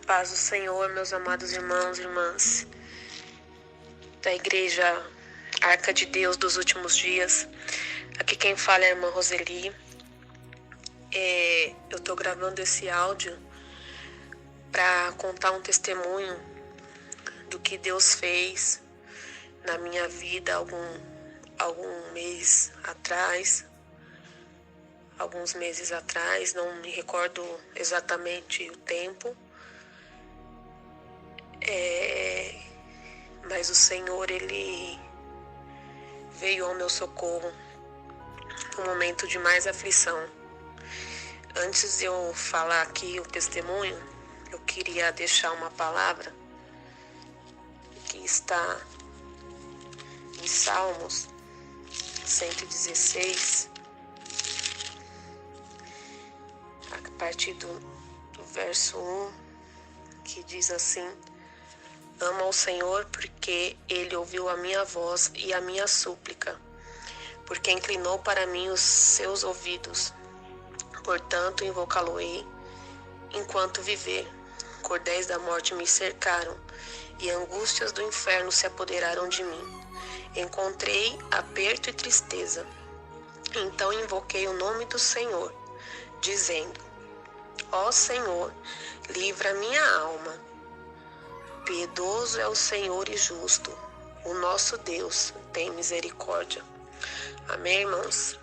Paz do Senhor, meus amados irmãos e irmãs da Igreja Arca de Deus dos Últimos Dias. Aqui quem fala é a irmã Roseli. Eu estou gravando esse áudio para contar um testemunho do que Deus fez na minha vida alguns meses atrás, não me recordo exatamente o tempo. Mas o Senhor, Ele veio ao meu socorro no momento de mais aflição. Antes de eu falar aqui o testemunho, eu queria deixar uma palavra que está em Salmos 116, a partir do verso 1, que diz assim: Amo ao Senhor porque Ele ouviu a minha voz e a minha súplica, porque inclinou para mim os seus ouvidos. Portanto, invocá-lo-ei enquanto viver. Cordéis da morte me cercaram e angústias do inferno se apoderaram de mim. Encontrei aperto e tristeza. Então invoquei o nome do Senhor, dizendo: Ó Senhor, livra minha alma. Piedoso é o Senhor e justo. O nosso Deus tem misericórdia. Amém, irmãos?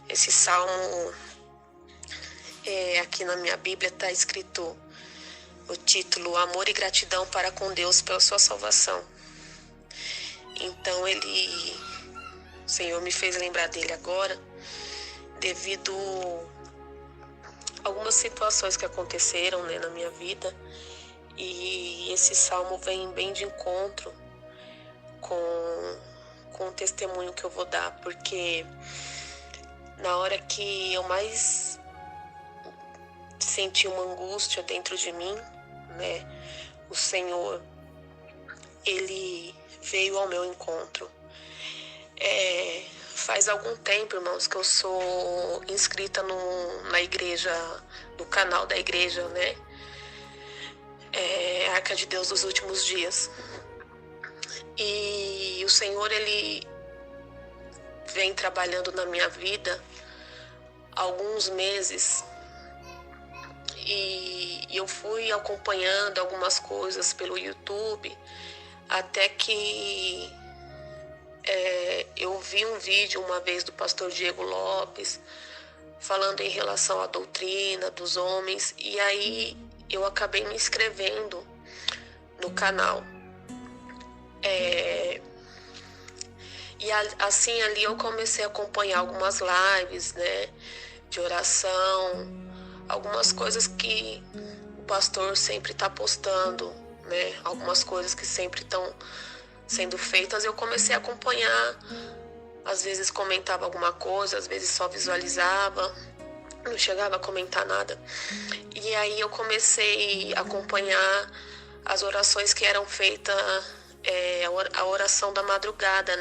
Esse salmo, aqui na minha Bíblia está escrito o título: Amor e gratidão para com Deus pela sua salvação. Então o Senhor me fez lembrar dele agora, devido a algumas situações que aconteceram, na minha vida. E esse salmo vem bem de encontro com o testemunho que eu vou dar, porque na hora que eu mais senti uma angústia dentro de mim, o Senhor, Ele veio ao meu encontro. Faz algum tempo, irmãos, que eu sou inscrita na igreja, no canal da igreja, Arca de Deus dos Últimos Dias. E o Senhor, Ele vem trabalhando na minha vida há alguns meses, e eu fui acompanhando algumas coisas pelo YouTube, até que eu vi um vídeo uma vez do pastor Diego Lopes falando em relação à doutrina dos homens, e aí eu acabei me inscrevendo no canal. E assim ali eu comecei a acompanhar algumas lives, de oração, algumas coisas que o pastor sempre está postando, algumas coisas que sempre estão sendo feitas. Eu comecei a acompanhar, às vezes comentava alguma coisa, às vezes só visualizava, não chegava a comentar nada. E aí eu comecei a acompanhar as orações que eram feitas, a oração da madrugada,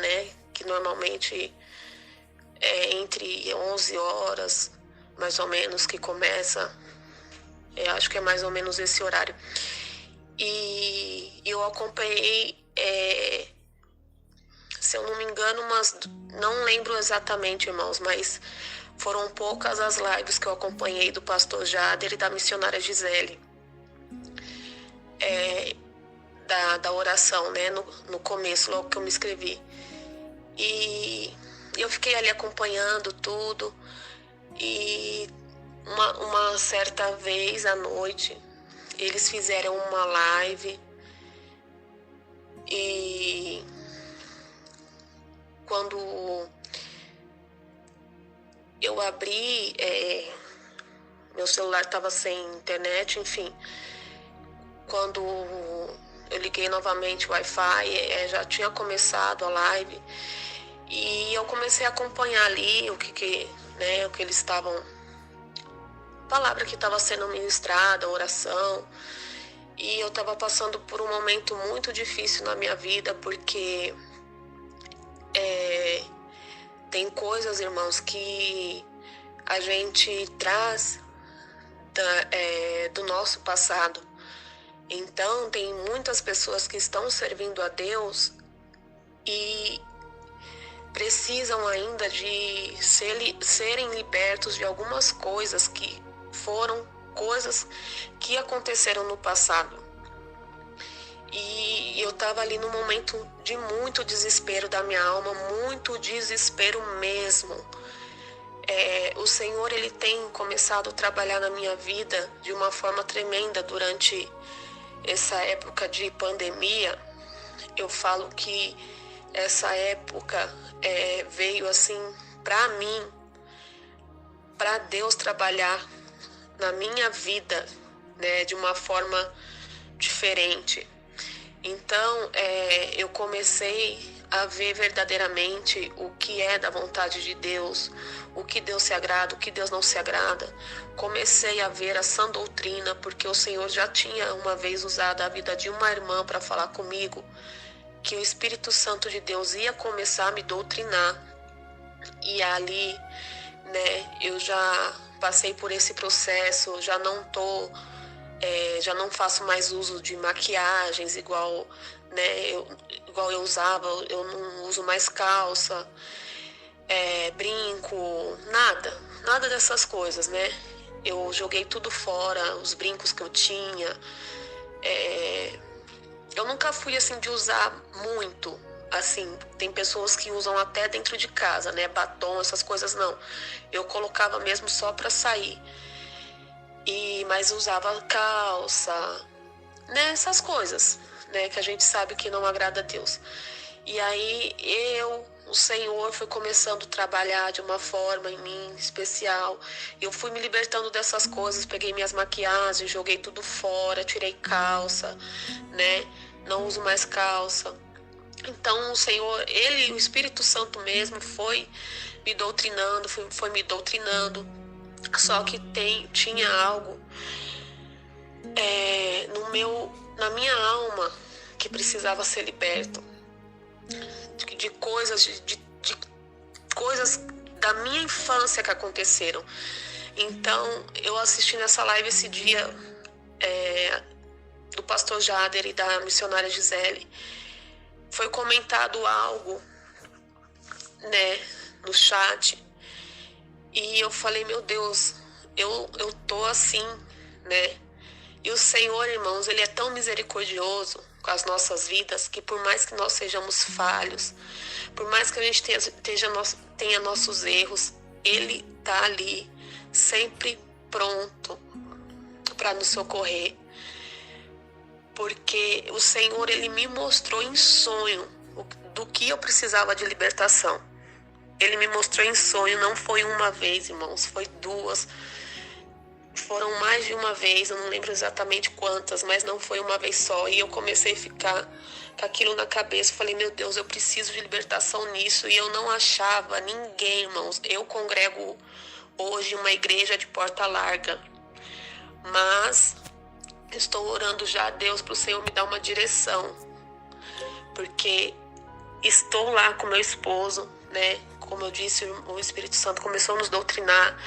que normalmente é entre 11 horas, mais ou menos, que começa. Acho que é mais ou menos esse horário. E eu acompanhei, se eu não me engano, não lembro exatamente, irmãos, mas foram poucas as lives que eu acompanhei do pastor Jader e da missionária Gisele, da oração, no começo, logo que eu me inscrevi. E eu fiquei ali acompanhando tudo, e uma certa vez à noite eles fizeram uma live, e quando eu abri, meu celular estava sem internet, enfim. Quando eu liguei novamente o Wi-Fi, já tinha começado a live, e eu comecei a acompanhar ali o que eles estavam, a palavra que estava sendo ministrada, a oração. E eu estava passando por um momento muito difícil na minha vida, porque tem coisas, irmãos, que a gente traz do nosso passado. Então, tem muitas pessoas que estão servindo a Deus e precisam ainda de serem libertos de algumas coisas que foram coisas que aconteceram no passado. E eu estava ali num momento de muito desespero da minha alma, muito desespero mesmo. O Senhor, Ele tem começado a trabalhar na minha vida de uma forma tremenda durante essa época de pandemia. Eu falo que essa época veio assim para mim, para Deus trabalhar na minha vida, né, de uma forma diferente. Então, eu comecei a ver verdadeiramente o que é da vontade de Deus, o que Deus se agrada, o que Deus não se agrada. Comecei a ver a sã doutrina, porque o Senhor já tinha uma vez usado a vida de uma irmã para falar comigo, que o Espírito Santo de Deus ia começar a me doutrinar. E ali, né, eu já passei por esse processo, já não faço mais uso de maquiagens igual eu usava. Eu não uso mais calça, brinco, nada dessas coisas, né? Eu joguei tudo fora, os brincos que eu tinha. Eu nunca fui assim de usar muito, assim, tem pessoas que usam até dentro de casa, né? Batom, essas coisas não. Eu colocava mesmo só para sair. Mas usava calça, né? Essas coisas, né? Que a gente sabe que não agrada a Deus. E aí o Senhor foi começando a trabalhar de uma forma em mim especial. Eu fui me libertando dessas coisas, peguei minhas maquiagens, joguei tudo fora, tirei calça, né? Não uso mais calça. Então o Senhor, o Espírito Santo mesmo foi me doutrinando, foi me doutrinando. Só que tinha algo na minha alma que precisava ser liberto. De coisas da minha infância que aconteceram. Então, eu assisti nessa live esse dia do pastor Jader e da missionária Gisele. Foi comentado algo, né, no chat. E eu falei, meu Deus, eu tô assim, né? E o Senhor, irmãos, Ele é tão misericordioso com as nossas vidas, que por mais que nós sejamos falhos, por mais que a gente tenha nossos erros, Ele tá ali, sempre pronto para nos socorrer. Porque o Senhor, Ele me mostrou em sonho do que eu precisava de libertação. Ele me mostrou em sonho, não foi uma vez, irmãos, foi duas. Foram mais de uma vez, eu não lembro exatamente quantas, mas não foi uma vez só. E eu comecei a ficar com aquilo na cabeça. Falei, meu Deus, eu preciso de libertação nisso. E eu não achava ninguém, irmãos. Eu congrego hoje em uma igreja de porta larga. Mas estou orando já a Deus para o Senhor me dar uma direção. Porque estou lá com meu esposo, né? Como eu disse, o Espírito Santo começou a nos doutrinar.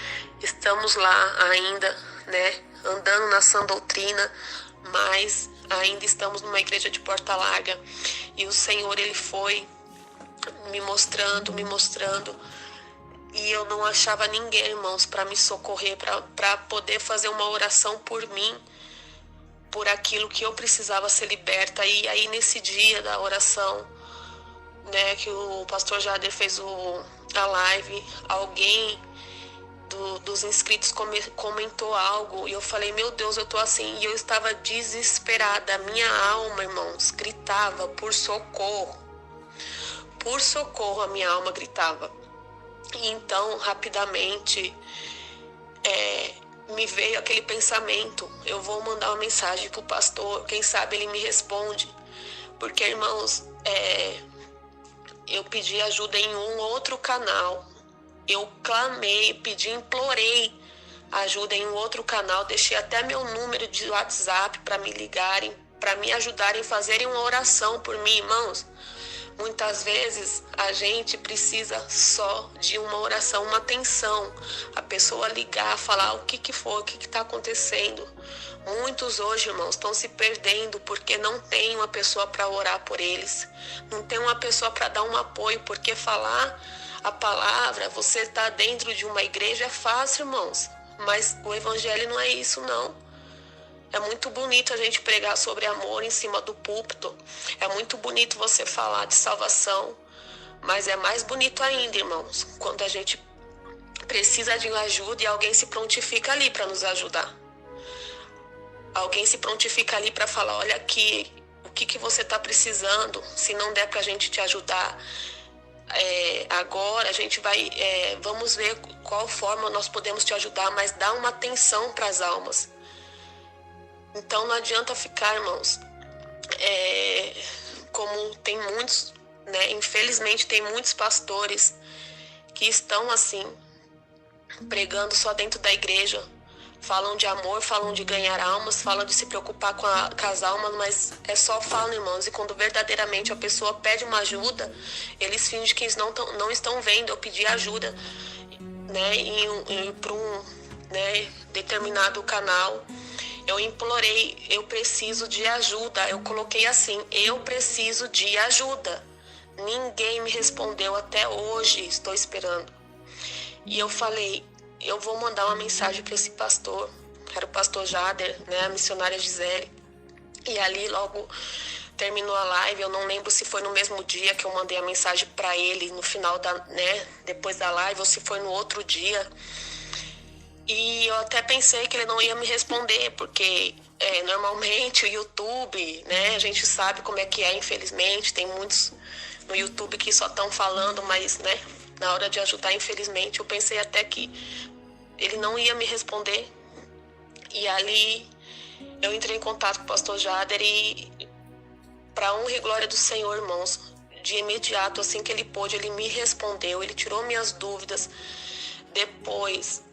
Estamos lá ainda, né? Andando na sã doutrina, mas ainda estamos numa igreja de porta larga. E o Senhor, Ele foi me mostrando. E eu não achava ninguém, irmãos, para me socorrer, para poder fazer uma oração por mim, por aquilo que eu precisava ser liberta. E aí, nesse dia da oração, né, que o pastor Jader fez a live, alguém dos inscritos comentou algo e eu falei, meu Deus, eu tô assim. E eu estava desesperada, a minha alma, irmãos, gritava por socorro, a minha alma gritava. E então, rapidamente, me veio aquele pensamento, eu vou mandar uma mensagem pro pastor, quem sabe ele me responde. Porque, irmãos, eu pedi ajuda em um outro canal. Eu clamei, implorei ajuda em um outro canal. Deixei até meu número de WhatsApp para me ligarem, para me ajudarem a fazerem uma oração por mim, irmãos. Muitas vezes a gente precisa só de uma oração, uma atenção. A pessoa ligar, falar o que foi, o que está acontecendo. Muitos hoje, irmãos, estão se perdendo porque não tem uma pessoa para orar por eles. Não tem uma pessoa para dar um apoio, porque falar a palavra, você está dentro de uma igreja é fácil, irmãos. Mas o evangelho não é isso, não. É muito bonito a gente pregar sobre amor em cima do púlpito. É muito bonito você falar de salvação. Mas é mais bonito ainda, irmãos, quando a gente precisa de ajuda e alguém se prontifica ali para nos ajudar. Alguém se prontifica ali para falar, olha aqui, o que você está precisando. Se não der para a gente te ajudar agora, a gente vai, vamos ver qual forma nós podemos te ajudar, mas dá uma atenção para as almas. Então não adianta ficar, irmãos, como tem muitos, né? Infelizmente tem muitos pastores que estão assim, pregando só dentro da igreja. Falam de amor, falam de ganhar almas, falam de se preocupar com as almas, mas é só falam, irmãos. E quando verdadeiramente a pessoa pede uma ajuda, eles fingem que não estão vendo eu pedir ajuda, né? Para um, né, determinado canal. Eu implorei, eu preciso de ajuda. Eu coloquei assim, eu preciso de ajuda. Ninguém me respondeu até hoje, estou esperando. E eu falei, eu vou mandar uma mensagem para esse pastor, que era o pastor Jader, né, a missionária Gisele. E ali logo terminou a live, eu não lembro se foi no mesmo dia que eu mandei a mensagem para ele, no final depois da live, ou se foi no outro dia. E eu até pensei que ele não ia me responder, porque normalmente o YouTube, né, a gente sabe como é que é, infelizmente, tem muitos no YouTube que só estão falando, mas, né, na hora de ajudar, infelizmente, eu pensei até que ele não ia me responder. E ali eu entrei em contato com o pastor Jader e, para honra e glória do Senhor, irmãos, de imediato, assim que ele pôde, ele me respondeu, ele tirou minhas dúvidas. Depois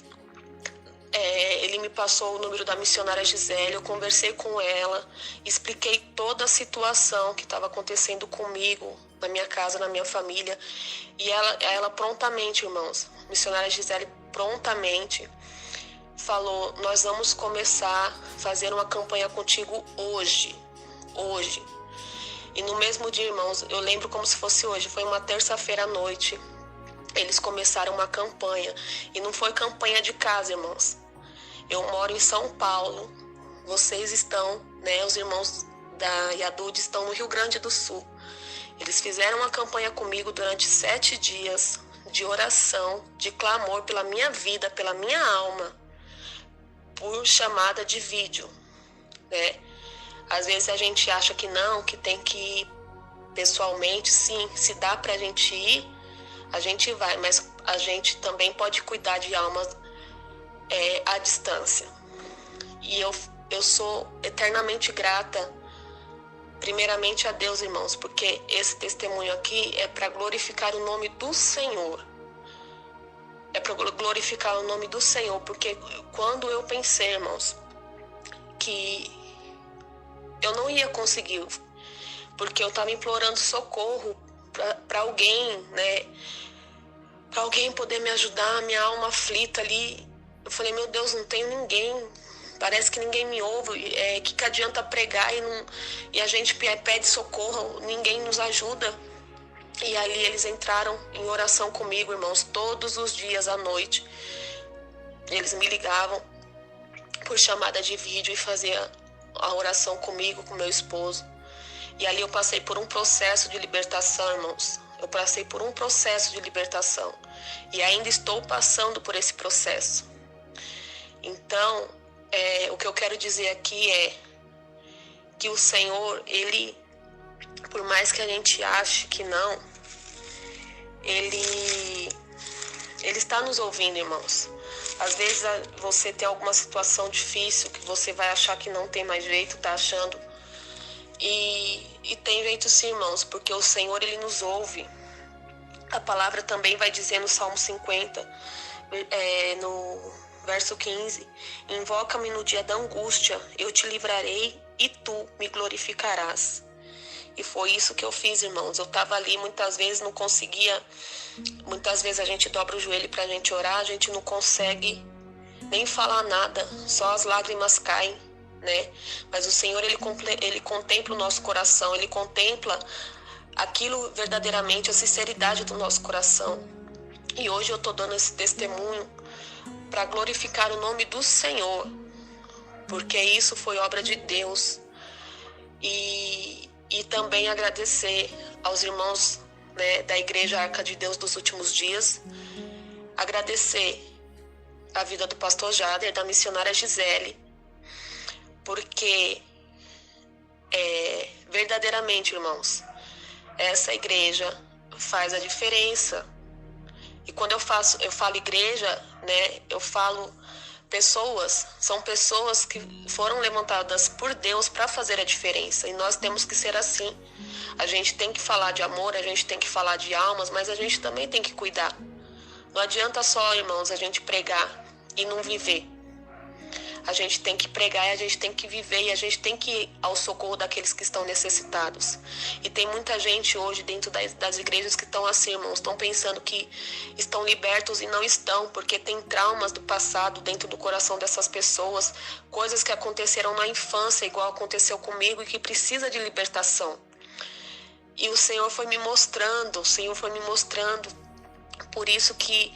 ele me passou o número da missionária Gisele, eu conversei com ela, expliquei toda a situação que estava acontecendo comigo, na minha casa, na minha família. E ela prontamente, irmãos, missionária Gisele prontamente falou, nós vamos começar a fazer uma campanha contigo hoje. E no mesmo dia, irmãos, eu lembro como se fosse hoje, foi uma terça-feira à noite, eles começaram uma campanha. E não foi campanha de casa, irmãos. Eu moro em São Paulo, vocês estão, né, os irmãos da Yadud estão no Rio Grande do Sul. Eles fizeram uma campanha comigo durante 7 dias de oração, de clamor pela minha vida, pela minha alma, por chamada de vídeo, né? Às vezes a gente acha que não, que tem que ir pessoalmente. Sim, se dá pra gente ir, a gente vai, mas a gente também pode cuidar de almas à distância. E eu sou eternamente grata, primeiramente a Deus, irmãos, porque esse testemunho aqui é para glorificar o nome do Senhor. É para glorificar o nome do Senhor, porque quando eu pensei, irmãos, que eu não ia conseguir, porque eu estava implorando socorro para alguém, né? Para alguém poder me ajudar, minha alma aflita ali. Eu falei, meu Deus, não tenho ninguém. Parece que ninguém me ouve. Que adianta pregar e a gente pede socorro, ninguém nos ajuda. E ali eles entraram em oração comigo, irmãos, todos os dias à noite. Eles me ligavam por chamada de vídeo e faziam a oração comigo, com meu esposo. E ali eu passei por um processo de libertação, irmãos. Eu passei por um processo de libertação. E ainda estou passando por esse processo. Então, o que eu quero dizer aqui é que o Senhor, Ele, por mais que a gente ache que não, Ele está nos ouvindo, irmãos. Às vezes você tem alguma situação difícil que você vai achar que não tem mais jeito, tá achando. E tem jeito sim, irmãos, porque o Senhor, Ele nos ouve. A palavra também vai dizer no Salmo 50, no verso 15, invoca-me no dia da angústia, eu te livrarei e tu me glorificarás. E foi isso que eu fiz, irmãos. Eu estava ali, muitas vezes não conseguia. Muitas vezes a gente dobra o joelho para a gente orar, a gente não consegue nem falar nada, só as lágrimas caem, né? Mas o Senhor, ele contempla o nosso coração, ele contempla aquilo verdadeiramente, a sinceridade do nosso coração. E hoje eu estou dando esse testemunho para glorificar o nome do Senhor, porque isso foi obra de Deus. E também agradecer aos irmãos, né, da Igreja Arca de Deus dos Últimos Dias, agradecer a vida do pastor Jader, da missionária Gisele, porque verdadeiramente, irmãos, essa igreja faz a diferença. E quando eu falo igreja, né, eu falo pessoas, são pessoas que foram levantadas por Deus para fazer a diferença, e nós temos que ser assim. A gente tem que falar de amor, a gente tem que falar de almas, mas a gente também tem que cuidar. Não adianta só, irmãos, a gente pregar e não viver. A gente tem que pregar e a gente tem que viver, e a gente tem que ir ao socorro daqueles que estão necessitados. E tem muita gente hoje dentro das igrejas que estão assim, irmãos, estão pensando que estão libertos e não estão, porque tem traumas do passado dentro do coração dessas pessoas, coisas que aconteceram na infância, igual aconteceu comigo, e que precisa de libertação. E o Senhor foi me mostrando, por isso que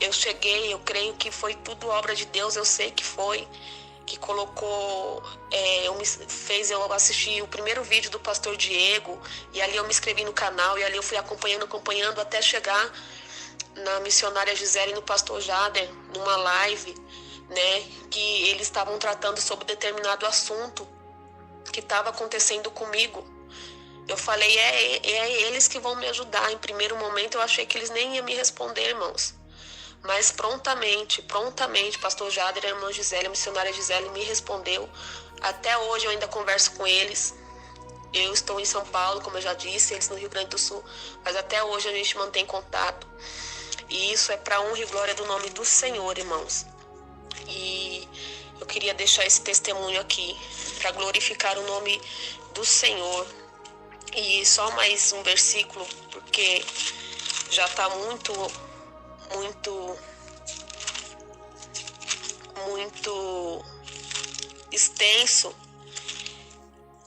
eu cheguei, eu creio que foi tudo obra de Deus, eu sei que foi, que colocou, fez eu assistir o primeiro vídeo do pastor Diego, e ali eu me inscrevi no canal, e ali eu fui acompanhando até chegar na missionária Gisele e no pastor Jader, numa live, né, que eles estavam tratando sobre determinado assunto que estava acontecendo comigo. Eu falei, é eles que vão me ajudar. Em primeiro momento eu achei que eles nem iam me responder, irmãos. Mas prontamente, pastor Jader e a irmã Gisele, a missionária Gisele, me respondeu. Até hoje eu ainda converso com eles. Eu estou em São Paulo, como eu já disse, eles no Rio Grande do Sul. Mas até hoje a gente mantém contato. E isso é para honra e glória do nome do Senhor, irmãos. E eu queria deixar esse testemunho aqui para glorificar o nome do Senhor. E só mais um versículo, porque já está muito extenso,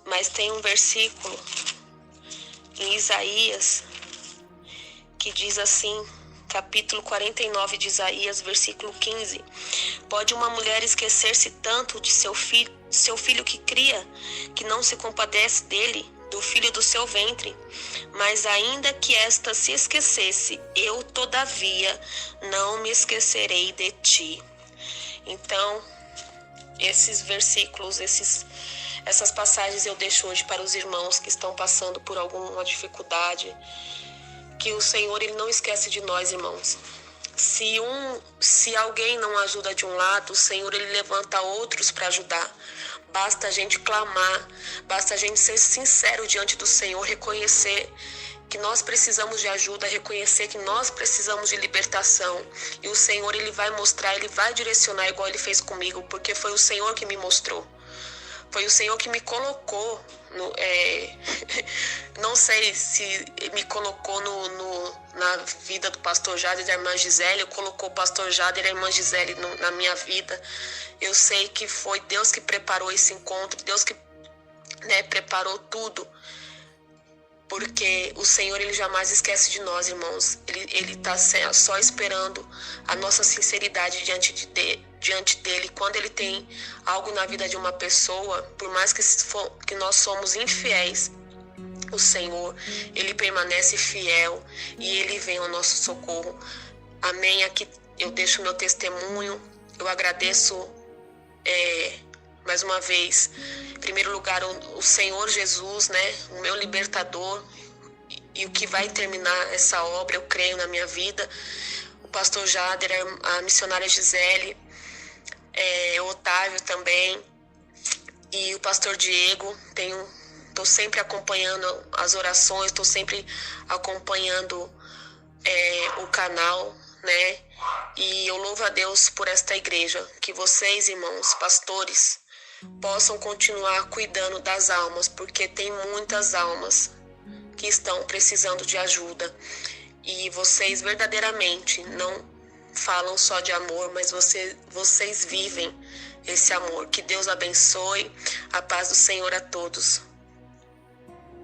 mas tem um versículo em Isaías que diz assim, capítulo 49 de Isaías, versículo 15: pode uma mulher esquecer-se tanto de seu filho que cria, que não se compadece dele, do filho do seu ventre? Mas ainda que esta se esquecesse, eu todavia não me esquecerei de ti. Então, esses versículos, essas passagens eu deixo hoje para os irmãos que estão passando por alguma dificuldade, que o Senhor, ele não esquece de nós, irmãos. Se alguém não ajuda de um lado, o Senhor, ele levanta outros para ajudar. Basta a gente clamar, basta a gente ser sincero diante do Senhor, reconhecer que nós precisamos de ajuda, reconhecer que nós precisamos de libertação. E o Senhor, ele vai mostrar, ele vai direcionar igual ele fez comigo, porque foi o Senhor que me mostrou. Foi o Senhor que me colocou, não sei se me colocou na vida do pastor Jader e da irmã Gisele, ou colocou o pastor Jader e a irmã Gisele na minha vida. Eu sei que foi Deus que preparou esse encontro, Deus que, né, preparou tudo, porque o Senhor, ele jamais esquece de nós, irmãos. Ele está só esperando a nossa sinceridade diante dele. Quando ele tem algo na vida de uma pessoa, por mais que nós somos infiéis, o Senhor, ele permanece fiel e ele vem ao nosso socorro. Amém? Aqui eu deixo meu testemunho. Eu agradeço mais uma vez, em primeiro lugar, o Senhor Jesus, né, o meu libertador, e o que vai terminar essa obra, eu creio, na minha vida. O pastor Jader, a missionária Gisele, o Otávio também, e o pastor Diego. Estou sempre acompanhando as orações, estou sempre acompanhando o canal, né? E eu louvo a Deus por esta igreja, que vocês, irmãos, pastores, possam continuar cuidando das almas, porque tem muitas almas que estão precisando de ajuda. E vocês verdadeiramente não falam só de amor, mas vocês vivem esse amor. Que Deus abençoe. A paz do Senhor a todos.